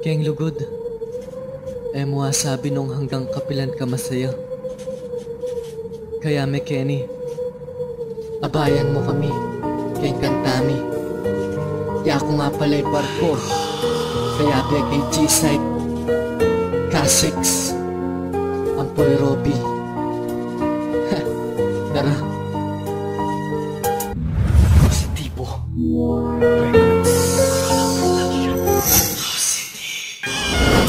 Keng lugod, mo sabi nung hanggang kapilan ka masaya. Kaya me Kenny, abayan mo kami, Keng kantami. Ya ako nga pala'y barko, kaya be kay G-Side, K6, Ampoy Robbie. Tara. Positibo Records.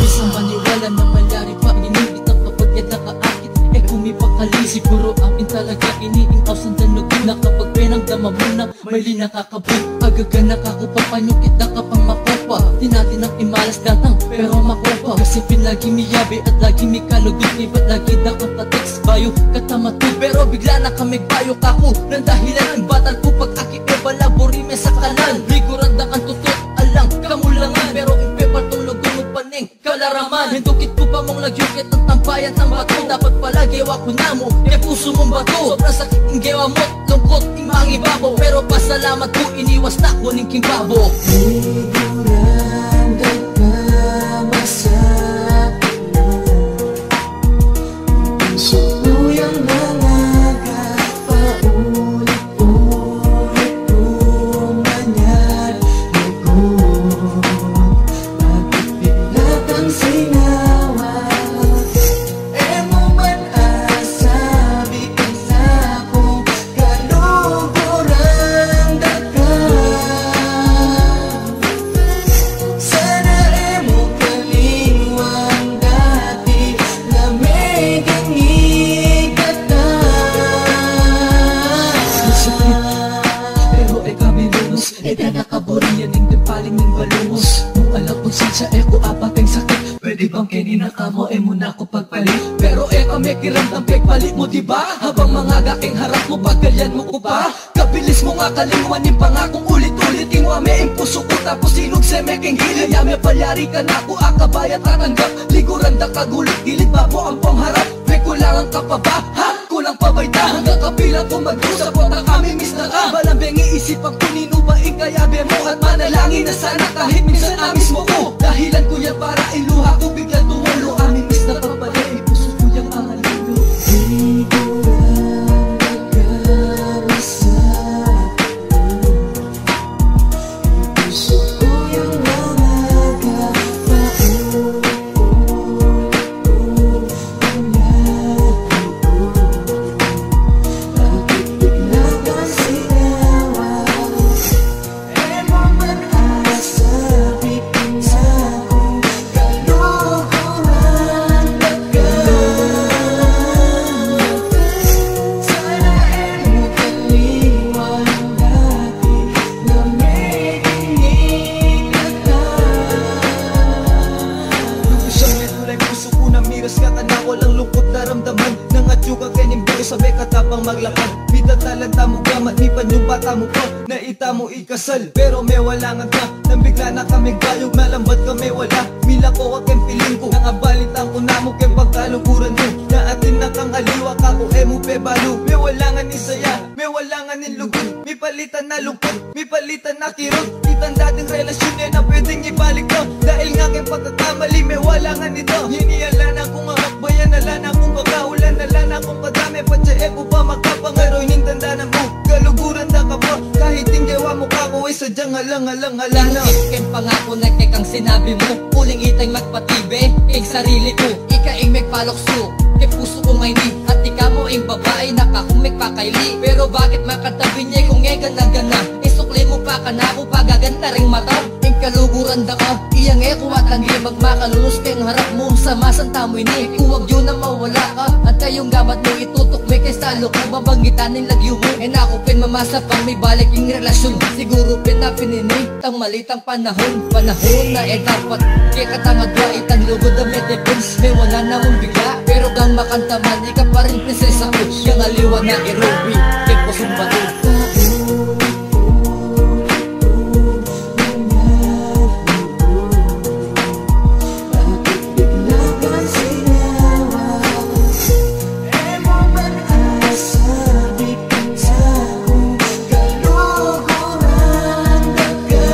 Isang maniwala na malyari pa ginibit ang kapagkat nakaakit. Kumipakali siguro akin talaga iniingaw sandanutin na kapag pinagdama mo na may linakakabit. Agaga nakakupapanyukit na kapang makopa. Di natin ang imalas datang pero makopa. Kasi pinagi miyabi at lagi mi kalugit. Iba't lagi na kapatex bayo katamatu. Pero bigla na kami bayo kako ng dahilan ang batal ko pag aki ebalabori me sa kanan. Liguranda kang tutot alang kamulangan. Pero ipepal tong logo mo paning kalaraman. Hindukit ko pa mong nagyukit ang tambayan ng bato. Dapat pala gewa ko na mo kaya puso mong bato. Sobrang sakit ang gewa mo't lungkot ang mangibabaw. Pero pasalamat ko iniwas na ko ning kimbabo. Liguranda ka masakit puso ko yung nangagat paulit-ulit pumanyan ako. Bakit bigla kang sinawa? Mo man asabi ka sa akong kaluguranda ka. Sana mo kaliwang dati na may gangigat na. Masakit, pero kami lunos. Da nakabori yan yung timpaling ng balumos. Kung alam kong sinsya ko apateng sakit. Pwede bang kanina ka mo muna ko pagpalit. Pero kami kiramdam pagpalit mo diba? Habang mga gaking harap mo pagkalyan mo ko pa. Kabilis mo nga kalingwan yung pangakong ulit-ulit. Ingwa me yung puso ko tapos sinug se me keng gilid. Yame palyari ka na ko akabayat tatanggap. Liguranda kagulit gilid babo ang pangharap. May kulangan ka pa ba? Ha? Kulang pa ba'y da? Hanggang kapilang kung mag-usap po na kami miss na ka. Malambing iisip ang kunino ba ikayabe mo. At manalangin na sana kahit minsan amis mo ko. Dahilan ko yan para iluha ko biglang tumulo. Amin miss na kapalay, puso ko yung ahalilo. Liguranda ka masakit puso ko yung nangagat paulit-ulit pumanyan ako. Bakit bigla kang sinawa? Mo man asabi ka sa akong kaluguranda ka. Sana mo kaliwang dati na may gangigat na. Luto siyang may kulay puso ko na miras ka na walang lungkot na ramdaman. Nangatyuga kanyang buhay sabay katapang maglakad. Bida talanta mo gamat ni pan yung bata mo pa. Naita mo ikasal pero may wala nga ka. Nang bigla na kami gayog malambat kami wala. Mila ko kang piling ko. Nangabalitan ko na mo kay pagkaluguran mo. Na atin na kang aliwa ka ko mo pe balo. May wala nga ni saya, may wala nga ni lugod. May palitan na lungkot, may palitan na kirot. Itang dating relasyon na pwedeng ibalik ko. Dahil nga kay pagkakamali may wala nga nito. Hiniyala na kong akbayan, nala na kong kakaulan, nala na kong kadami. Patsa ko pa makapangaro, hinintanda na mo. Kaluguran na ka pa, kahit tinggawa mo ka ko ay sadyang halang-halang halana. Ikaw pangako na kang sinabi mo. Puling itay magpatibe, ikaw sarili ko. Ikaing magpalokso, kay puso ko ngay ni. At ikaw mo ang babae nakakumik pa kayli. Pero bakit makatabi niya kung nga gana-gana? Isukli mo pa ka na ko pagaganda ring mata. Ing kaluguran da ka, iyang kuwatan di magmakalulus kay harap mo. Sa masanta mo ini, huwag yun na mawala ka. At kayong gabat mo itutok may kay salo ko. Babanggitan ng lagyo mo. Ako pin mamasa pang may balik yung relasyon. Siguro pinapininig tang malitang panahon. Panahon na dapat kaya katangadwa itang lugod na may defense. May wala na mong bigla pero gang makantaman ika pa rin prinsesa ko. Yung aliwa na irobi kay pusong bato. Bakit bigla kang sinawa? Mo man asabi ka sa akong kaluguranda ka.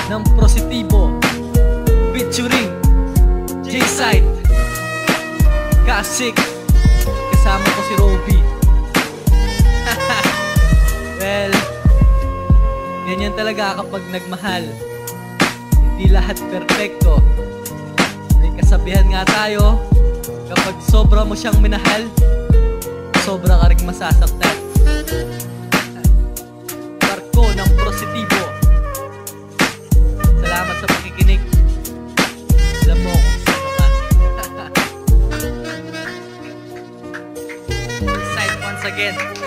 ng Positibo featuring J-Side Kasik, kasama ko si Robby. Well, ganyan talaga kapag nagmahal, hindi lahat perfecto. May kasabihan nga tayo, kapag sobra mo siyang minahal, sobra ka rin masasaktan. Barko ng Positibo, salamat sa pakikinig. Alam mo kung sino ka. Side once again.